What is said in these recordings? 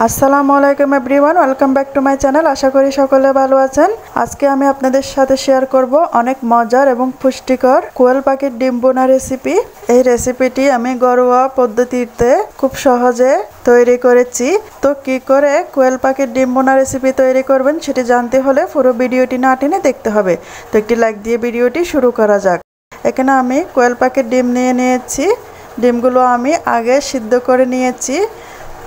আসসালামু আলাইকুম everyone, welcome back to my channel. আশা করি সকলে ভালো আছেন। আজকে আমি আপনাদের সাথে শেয়ার করব অনেক মজার এবং পুষ্টিকর কোয়েল পাখির ডিম বোনা রেসিপি। এই রেসিপিটি আমি ঘরোয়া পদ্ধতিতে খুব সহজে তৈরি করেছি। তো কি করে কোয়েল পাখির ডিম বোনা রেসিপি তৈরি করবেন সেটি জানতে হলে পুরো ভিডিওটি না টেনে দেখতে হবে। তো একটি লাইক দিয়ে ভিডিওটি শুরু করা যাক। এখানে আমি কোয়েল পাখির ডিম নিয়ে নিয়েছি। ডিমগুলো আমি আগে সিদ্ধ করে নিয়েছি।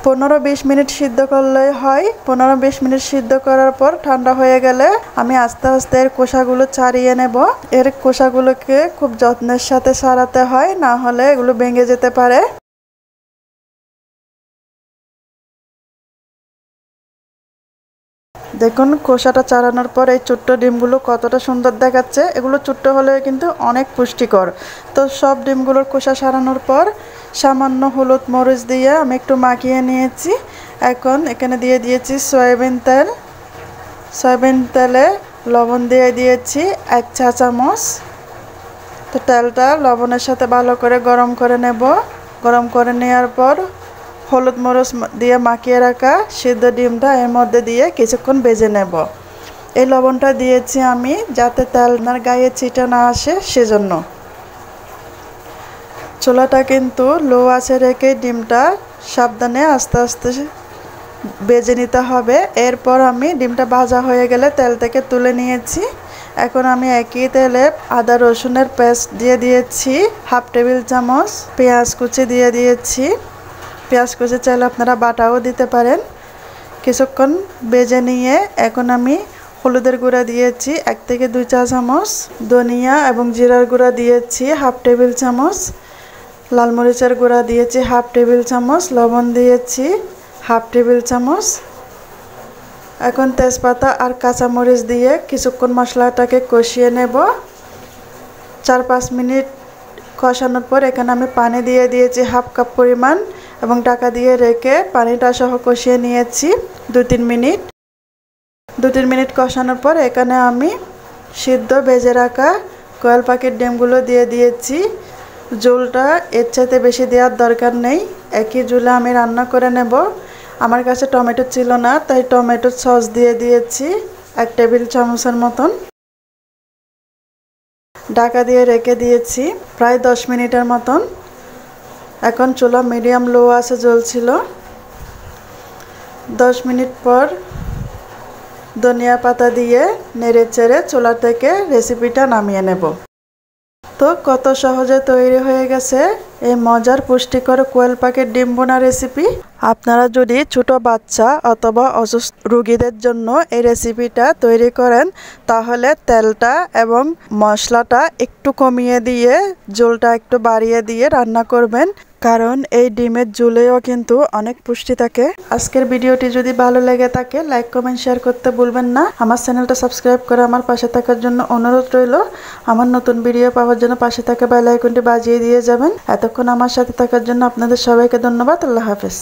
15-20 মিনিট সিদ্ধ করলেই হয়। 15-20 মিনিট সিদ্ধ করার পর ঠান্ডা হয়ে গেলে আমি আস্তে আস্তে এর খোসাগুলো ছাড়িয়ে নেব। এর খোসাগুলোকে খুব যত্নের সাথে ছাড়াতে হয়, না হলে এগুলো ভেঙে যেতে পারে। দেখুন খোসাটা ছাড়ানোর পর এই ছোট্ট ডিমগুলো কতটা সুন্দর দেখাচ্ছে। এগুলো ছোট্ট হলেও কিন্তু অনেক পুষ্টিকর। তো সব ডিমগুলোর খোসা ছাড়ানোর পর সামান্য হলুদ মরিচ দিয়ে আমি একটু মাখিয়ে নিয়েছি। এখন এখানে দিয়ে দিয়েছি সয়াবিন তেল। সয়াবিন তেলে লবণ দিয়ে দিয়েছি 1 চা চামচ। তো তেলটা লবণের সাথে ভালো করে গরম করে নেব। গরম করে নেওয়ার পর হলুদ মরিচ দিয়ে মাখিয়ে রাখা সিদ্ধ ডিমটা এর মধ্যে দিয়ে কিছুক্ষণ ভেজে নেব। এই লবণটা দিয়েছি আমি যাতে তেলনার গায়ে ছিটা না আসে সেজন্য। চুলাটা কিন্তু লো আঁচে রেখে ডিমটা সাবধানে আস্তে আস্তে ভেজে নিতে হবে। এরপর আমি ডিমটা ভাজা হয়ে গেলে তেল থেকে তুলে নিয়েছি। এখন আমি একই তেলে আদা রসুনের পেস্ট দিয়ে দিয়েছি 1/2 টেবিল চামচ। পেঁয়াজ কুচি দিয়ে দিয়েছি। পেঁয়াজ কুচি চাইলে আপনারা বাটাও দিতে পারেন। কিছুক্ষণ ভেজে নিয়ে এখন আমি হলুদের গুঁড়া দিয়েছি 1 থেকে 2 চা চামচ। ধনিয়া এবং জিরার গুঁড়া দিয়েছি 1/2 টেবিল চামচ। লাল মরিচের গুঁড়া দিয়েছি 1/2 টেবিল চামচ। লবণ দিয়েছি 1/2 টেবিল চামচ। এখন তেজপাতা আর কাঁচামরিচ দিয়ে কিছুক্ষণ মশলাটাকে কষিয়ে নেব। 4-5 মিনিট কষানোর পর এখানে আমি পানি দিয়ে দিয়েছি 1/2 কাপ পরিমাণ এবং ঢাকা দিয়ে রেখে পানিটা সহ কষিয়ে নিয়েছি 2-3 মিনিট। 2-3 মিনিট কষানোর পর এখানে আমি সিদ্ধ ভেজে রাখা কোয়েল পাখির ডিমগুলো দিয়ে দিয়েছি। ঝোলটা এর চাইতে বেশি দেওয়ার দরকার নেই। একই ঝোলে আমি রান্না করে নেব। আমার কাছে টমেটো ছিল না, তাই টমেটো সস দিয়ে দিয়েছি 1 টেবিল চামচের মতন। ঢাকা দিয়ে রেখে দিয়েছি প্রায় 10 মিনিটের মতন। এখন চুলা মিডিয়াম লো আছে জ্বলছিল। 10 মিনিট পর ধনিয়া পাতা দিয়ে নেড়ে চেড়ে চুলা থেকে রেসিপিটা নামিয়ে নেব। তো কত সহজে তৈরি হয়ে গেছে এই মজার পুষ্টিকর কোয়েল পাখির ডিম বোনা রেসিপি। আপনারা যদি ছোট বাচ্চা অথবা অসুস্থ রোগীদের জন্য এই রেসিপিটা তৈরি করেন তাহলে তেলটা এবং মশলাটা একটু কমিয়ে দিয়ে ঝোলটা একটু বাড়িয়ে দিয়ে রান্না করবেন, কারণ এই ডিমের ঝোলেও কিন্তু অনেক পুষ্টি থাকে। আজকের ভিডিওটি যদি ভালো লেগে থাকে লাইক কমেন্ট শেয়ার করতে ভুলবেন না। আমার চ্যানেলটা সাবস্ক্রাইব করে আমার পাশে থাকার জন্য অনুরোধ রইল। আমার নতুন ভিডিও পাওয়ার জন্য পাশে থাকা বেল আইকনটি বাজিয়ে দিয়ে যাবেন। এতক্ষণ আমার সাথে থাকার জন্য আপনাদের সবাইকে ধন্যবাদ। আল্লাহ হাফেজ।